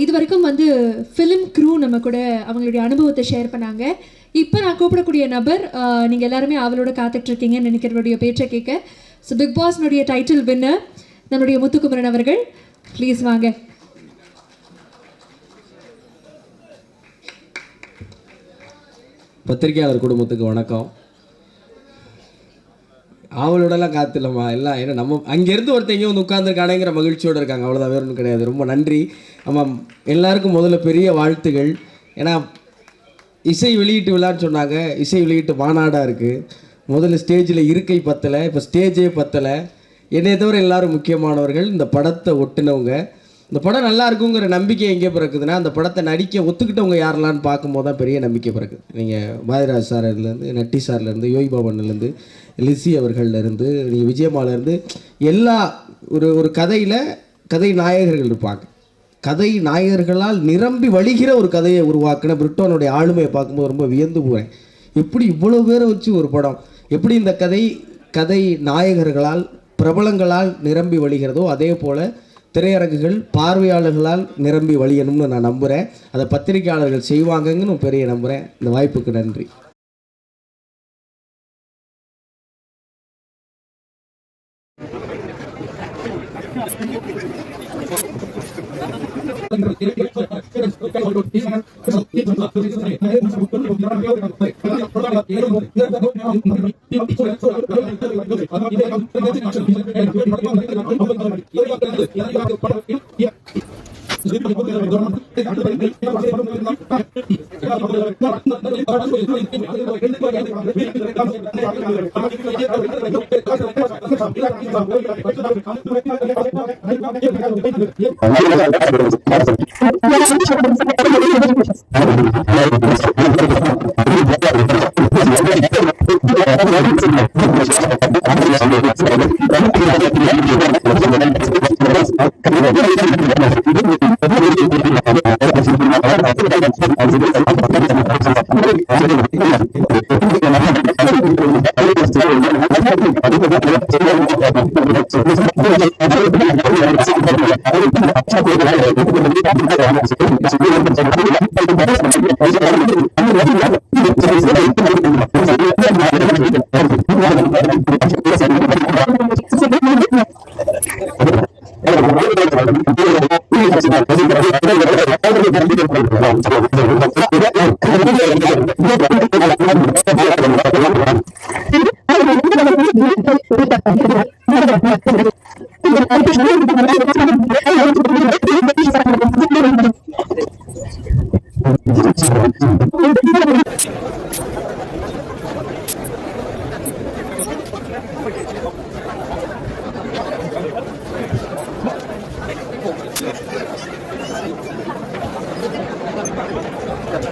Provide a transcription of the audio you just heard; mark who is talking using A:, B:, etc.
A: இது வரைக்கும் வந்து ஃபிலிம் க்ரூ நம்ம கூட அவங்களுடைய அனுபவத்தை ஷேர் பண்ணாங்க. இப்போ நான் கூப்பிடக்கூடிய நபர் நீங்கள் எல்லாருமே அவளோட காத்துட்ருக்கீங்கன்னு நினைக்கிறவருடைய பேச்சை கேட்க. ஸோ பிக் பாஸ்னுடைய டைட்டில் வின்னர் நம்முடைய முத்துக்குமரன் அவர்கள், ப்ளீஸ் வாங்க.
B: பத்திரிகையாளர் குடும்பத்துக்கு வணக்கம். அவளோடலாம் காத்தில்லம்மா எல்லாம், ஏன்னா நம்ம அங்கேருந்து ஒருத்தங்க வந்து உட்காந்துருக்கானேங்கிற மகிழ்ச்சியோடு இருக்காங்க, அவ்வளோதான், வேறு ஒன்றும் கிடையாது. ரொம்ப நன்றி. ஆமாம், எல்லாருக்கும் முதல்ல பெரிய வாழ்த்துகள். ஏன்னா இசை வெளியீட்டு விழான்னு சொன்னாங்க, இசை வெளியீட்டு மாநாடாக இருக்குது. முதல்ல ஸ்டேஜில் இருக்கை பத்தலை, இப்போ ஸ்டேஜே பத்தலை. என்னை தவிர எல்லோரும் முக்கியமானவர்கள். இந்த படத்தை ஒட்டுனவங்க, இந்த படம் நல்லா இருக்குங்கிற நம்பிக்கை எங்கே பிறக்குதுன்னா, அந்த படத்தை நடிக்க ஒத்துக்கிட்டவங்க யாரெல்லான்னு பார்க்கும்போது தான் பெரிய நம்பிக்கை பிறக்குது. நீங்கள் பாரதிராஜ் சார்லேருந்து, நட்டி சார்லேருந்து, யோகி பாபன்லேருந்து, லிசி அவர்கள்லேருந்து, நீங்கள் விஜயமாலேருந்து, எல்லா ஒரு கதையில் கதை நாயகர்கள் இருப்பாங்க. கதை நாயகர்களால் நிரம்பி வழிகிற ஒரு கதையை உருவாக்கின பிரிட்டோனுடைய ஆளுமையை பார்க்கும்போது ரொம்ப வியந்து போகிறேன். எப்படி இவ்வளோ பேரை வச்சு ஒரு படம், எப்படி இந்த கதை நாயகர்களால் பிரபலங்களால் நிரம்பி வழிகிறதோ அதே போல் திரையரங்குகள் பார்வையாளர்களால் நிரம்பி வழியணும்னு நான் நம்புகிறேன். அதை பத்திரிகையாளர்கள் செய்வாங்கன்னு பெரிய நம்புகிறேன். இந்த வாய்ப்புக்கு நன்றி.